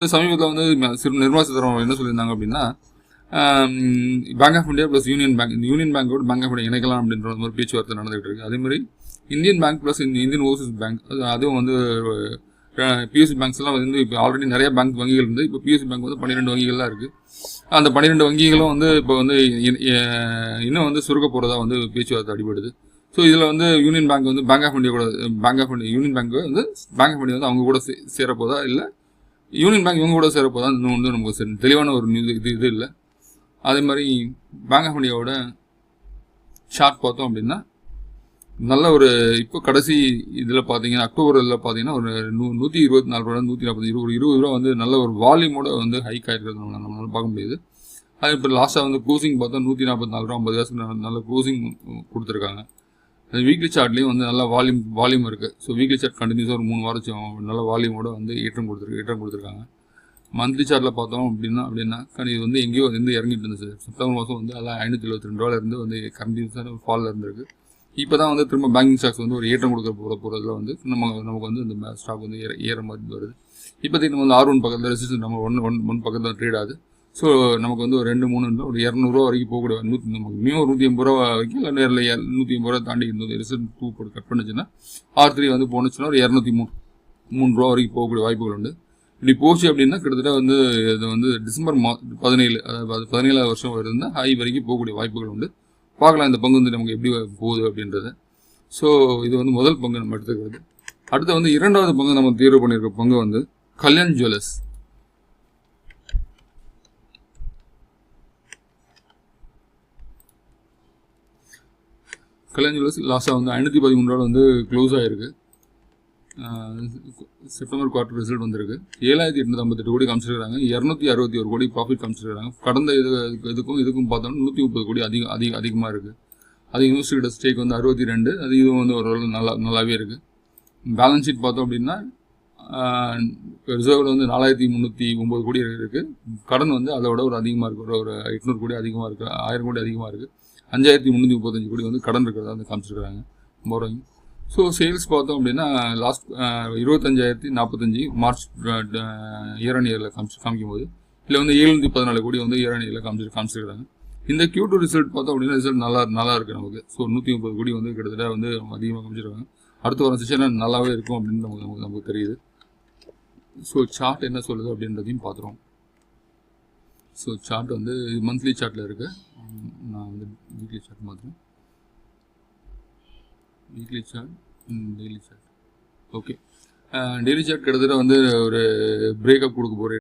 சமீபத்தில் வந்து நிர்மலா சீதாராமன் என்ன சொல்லியிருந்தாங்க அப்படின்னா, bank of India plus union bank, இந்த யூனியன் பேங்கோட பேங்க் ஆஃப் இந்தியா இணைக்கலாம் அப்படின்ற மாதிரி பேச்சுவார்த்தை நடந்துகிட்டு இருக்கு. அதேமாதிரி Indian bank plus Indian overseas bank, அதுவும் வந்து பிஎஸ்சி பேங்க்ஸ்லாம் வந்து இப்போ ஆல்ரெடி நிறைய பேங்க் வங்கிகள் இருந்து இப்போ பிஎஸ்சி பேங்க் வந்து 12 வங்கிகள்லாம் இருக்குது. அந்த 12 வங்கிகளும் வந்து இப்போ வந்து இன்னும் வந்து சுருக்க போகிறதா வந்து பேச்சுவார்த்தை அடிபடுது. ஸோ இதில் வந்து யூனியன் பேங்க் வந்து பேங்க் ஆஃப் இந்தியா கூட யூனியன் பேங்க் வந்து பேங்க் ஆஃப் இந்தியா வந்து அவங்க கூட சேரப்போதா இல்லை யூனியன் பேங்க் இவங்க கூட சேரப்போ தான் இன்னும் வந்து நமக்கு தெளிவான ஒரு இது இல்லை. அதே மாதிரி பேங்க் ஆஃப் இந்தியாவோட ஷார்ட் பார்த்தோம் அப்படின்னா நல்ல ஒரு இப்போ கடைசி இதில் பார்த்தீங்கன்னா அக்டோபர் இதில் பார்த்தீங்கன்னா ஒரு 124 ரூபா 140 ஒரு 20 ரூபா வந்து நல்ல ஒரு வால்யூமோட வந்து ஹைக் ஆகிருக்கிறது நம்மளால பார்க்க முடியுது. அது இப்போ லாஸ்ட்டாக வந்து க்ளோசிங் பார்த்தா 144 ரூபா 50 காசு நல்ல க்ளோசிங் கொடுத்துருக்காங்க. அது வீக்லி சார்ட்லேயும் வந்து நல்ல வால்யூம் இருக்குது. ஸோ வீக்லி சார்ட் கண்டினியூஸாக ஒரு 3 வாரம் நல்ல வால்யூமோட வந்து ஏற்றம் கொடுத்துருக்காங்க. மந்த்லி சார்ட்டில் பார்த்தோம் அப்படின்னா இது வந்து எங்கேயோ வந்து இறங்கிட்டு இருந்துச்சு. செப்டம்பர் மாதம் வந்து எல்லாம் 572 ரூபாயிலிருந்து வந்து கண்டினியூஸான ஃபாலில் இருந்திருக்கு. இப்போ தான் வந்து திரும்ப பேங்கிங் ஸ்டாக்ஸ் வந்து ஒரு ஏற்றம் போகிறதுல வந்து நமக்கு வந்து இந்த ஸ்டாக் வந்து ஏற மாதிரி வருது. இப்போதைக்கு நம்ம வந்து R1 பக்கத்தில் ரெசிஸ்டன்ஸ் நம்ம ஒன் பக்கத்தில் ட்ரேட் ஆகுது. ஸோ நமக்கு வந்து ஒரு 2-3 ஒரு 200 வரைக்கும் போகக்கூடிய நமக்கு மினிமம் 150 ரூபா வரைக்கும் இல்லை நேரில் 150 ரூபா தாண்டி இருந்தது ரெசிஸ்டன்ஸ் 2 போட்டு கட் பண்ணிச்சுன்னா R3 வந்து போனுச்சுன்னா ஒரு 203 ரூபா வரைக்கும் போகக்கூடிய வாய்ப்புகள் உண்டு. இப்படி போச்சு அப்படின்னா கிட்டத்தட்ட வந்து இது வந்து டிசம்பர் 17 அதாவது 17ஆவது வருஷம் இருந்தால் ஹை வரைக்கும் போகக்கூடிய வாய்ப்புகள் உண்டு. பார்க்கலாம் இந்த பங்கு வந்து நமக்கு எப்படி போகுது அப்படின்றது. ஸோ இது வந்து முதல் பங்கு நம்ம எடுத்துக்கிறது. அடுத்து வந்து இரண்டாவது பங்கு நம்ம தேர்வு பண்ணியிருக்க பங்கு வந்து கல்யாண் ஜுவல்லர்ஸ். கல்யாண் ஜுவல்லர்ஸ் லாஸ்ட்டாக வந்து 513 ரூபா வந்து க்ளோஸ் ஆகிருக்கு. செப்டம்பர் குவார்டர் ரிசல்ட் வந்திருக்கு. 7,858 கோடி காமிச்சிருக்காங்க. 261 கோடி ப்ராஃபிட் காமிச்சிருக்காங்க. கடந்த இதுக்கும் பார்த்தோம்னா 130 கோடி அதிகமாக இருக்குது. அது இன்வெஸ்டர்கிட்ட ஸ்டேக் வந்து 62. அது இதுவும் வந்து ஒரு நல்லாவே இருக்குது. பேலன்ஸ் ஷீட் பார்த்தோம் அப்படின்னா ரிசர்வில் வந்து 4,309 கோடி இருக்குது. கடன் வந்து அதோட ஒரு அதிகமாக இருக்குது. ஒரு 800 கோடி அதிகமாக இருக்குது. 1000 கோடி அதிகமாக இருக்குது. 5,335 கோடி வந்து கடன் இருக்கிறதா வந்து காமிச்சிருக்கிறாங்க போரோயிங். ஸோ சேல்ஸ் பார்த்தோம் அப்படின்னா லாஸ்ட் 25,045 மார்ச் இயர் ஆன் இயரில் காமிக்கும் போது இல்லை வந்து 714 கோடி வந்து இயர் ஆன் இயரில் காமிச்சிருக்காங்க. இந்த Q2 ரிசல்ட் பார்த்தோம் அப்படின்னா ரிசல்ட் நல்லா இருக்குது நமக்கு. ஸோ 130 கோடி வந்து கிட்டத்தட்ட வந்து அதிகமாக காமிச்சிருக்காங்க. அடுத்த வர செஷனில் நல்லாவே இருக்கும் அப்படின்னு நமக்கு தெரியுது. ஸோ சார்ட் என்ன சொல்லுது அப்படின்றதையும் பார்த்துருவோம். ஸோ சார்ட் வந்து மந்த்லி சார்ட்டில் இருக்குது. நான் வந்து வீக்லி சார்ட் மாற்றுறேன். Weekly chart, daily chart. Okay, daily chart கிட்டத்தட்ட வந்து ஒரு பிரேக்கப் கொடுக்க போகிறேன்.